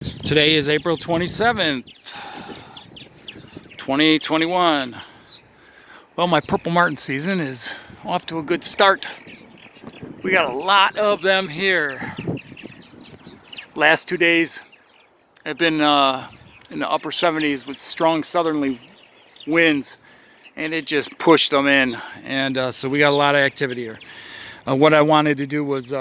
Today is April 27th, 2021. Well, my purple martin season is off to a good start. We got a lot of them here. Last 2 days have been in the upper 70s with strong southerly winds, and it just pushed them in. And so we got a lot of activity here. What I wanted to do was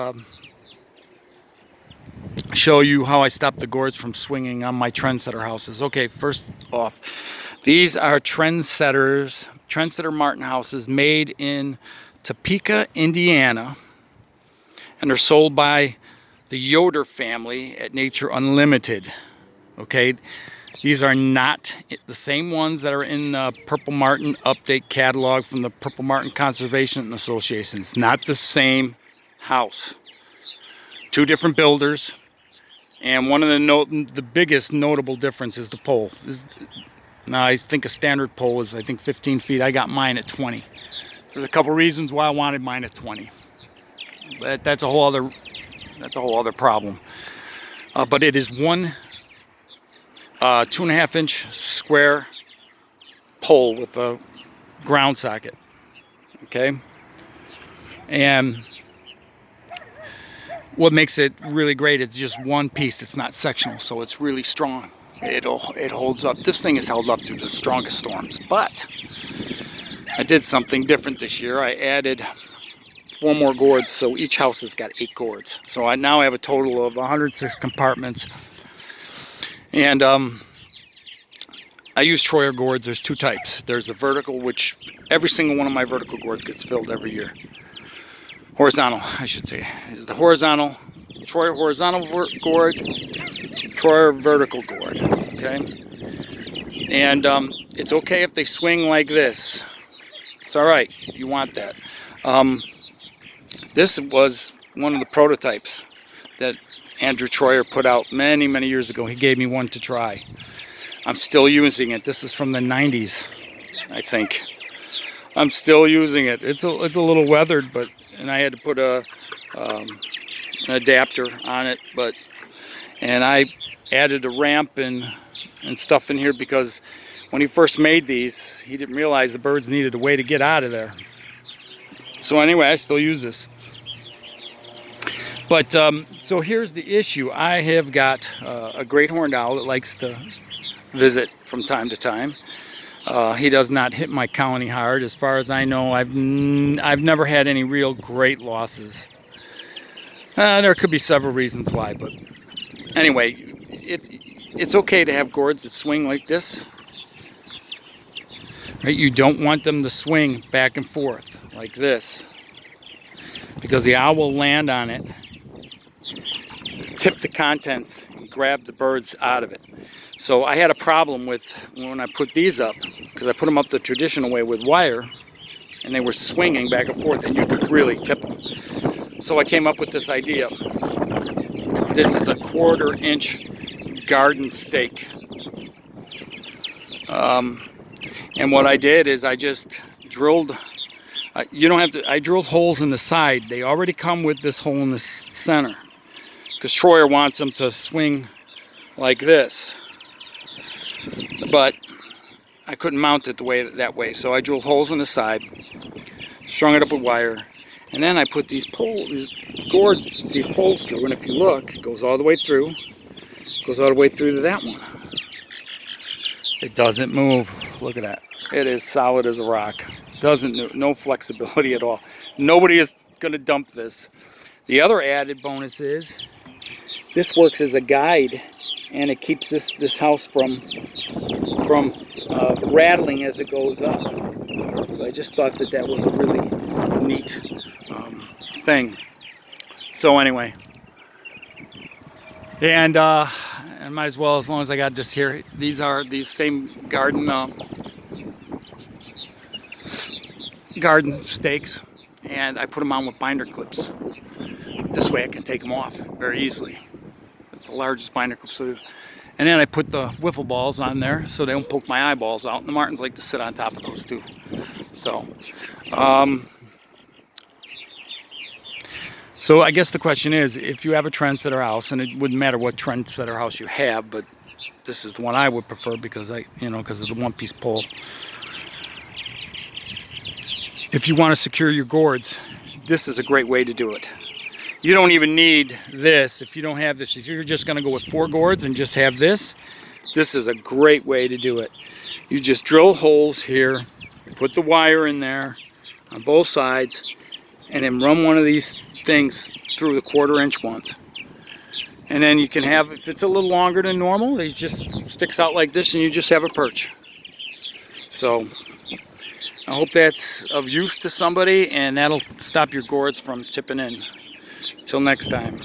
show you how I stop the gourds from swinging on my trendsetter houses. Okay, first off, these are trendsetter martin houses made in Topeka, Indiana, and they're sold by the Yoder family at Nature Unlimited. Okay, these are not the same ones that are in the Purple Martin update catalog from the Purple Martin Conservation Association. It's not the same house. Two different builders. And one of the biggest notable difference is the pole. Now I think a standard pole is 15 feet. I got mine at 20. There's a couple reasons why I wanted mine at 20, but that's a whole other problem. But it is one 2.5 inch square pole with a ground socket. Okay, and what makes it really great, it's just one piece. It's not sectional, so it's really strong. It holds up. This thing has held up through the strongest storms. But I did something different this year. I added 4 more gourds, so each house has got 8 gourds. So I now have a total of 106 compartments. And I use Troyer gourds. There's 2 types. There's a vertical, which every single one of my vertical gourds gets filled every year. Horizontal, I should say. This is the horizontal, Troyer horizontal gourd, Troyer vertical gourd, okay? And it's okay if they swing like this. It's all right, you want that. This was one of the prototypes that Andrew Troyer put out many, many years ago. He gave me one to try. I'm still using it. This is from the 90s, I think. I'm still using it. It's a little weathered, and I had to put an adapter on it, and I added a ramp and stuff in here because when he first made these, he didn't realize the birds needed a way to get out of there. So anyway, I still use this. But so here's the issue. I have got a great horned owl that likes to visit from time to time. He does not hit my colony hard. As far as I know, I've never had any real great losses. There could be several reasons why, but anyway, it's okay to have gourds that swing like this. Right? You don't want them to swing back and forth like this, because the owl will land on it, tip the contents, and grab the birds out of it. So I had a problem with when I put these up, because I put them up the traditional way with wire, and they were swinging back and forth, and you could really tip them. So I came up with this idea. This is a 1/4 inch garden stake. And what I did is I just drilled, I drilled holes in the side. They already come with this hole in the center, because Troyer wants them to swing like this. But I couldn't mount it that way, so I drilled holes in the side, strung it up with wire, and then I put these poles through. And if you look, it goes all the way through, to that one. It doesn't move. Look at that. It is solid as a rock. No flexibility at all. Nobody is going to dump this. The other added bonus is this works as a guide, and it keeps this house from rattling as it goes up. So I just thought that was a really neat thing. So anyway, and I might as well, as long as I got this here, these are these same garden stakes, and I put them on with binder clips. This way I can take them off very easily. It's the largest binder clip. So, and then I put the wiffle balls on there so they don't poke my eyeballs out. And the martins like to sit on top of those too. So So I guess the question is, if you have a trendsetter house, and it wouldn't matter what trendsetter house you have, but this is the one I would prefer because because of the one-piece pole. If you want to secure your gourds, this is a great way to do it. You don't even need this if you don't have this. If you're just going to go with 4 gourds and just have this, this is a great way to do it. You just drill holes here, put the wire in there on both sides, and then run one of these things through the 1/4-inch ones. And then you can have, if it's a little longer than normal, it just sticks out like this and you just have a perch. So I hope that's of use to somebody, and that'll stop your gourds from tipping in. Till next time.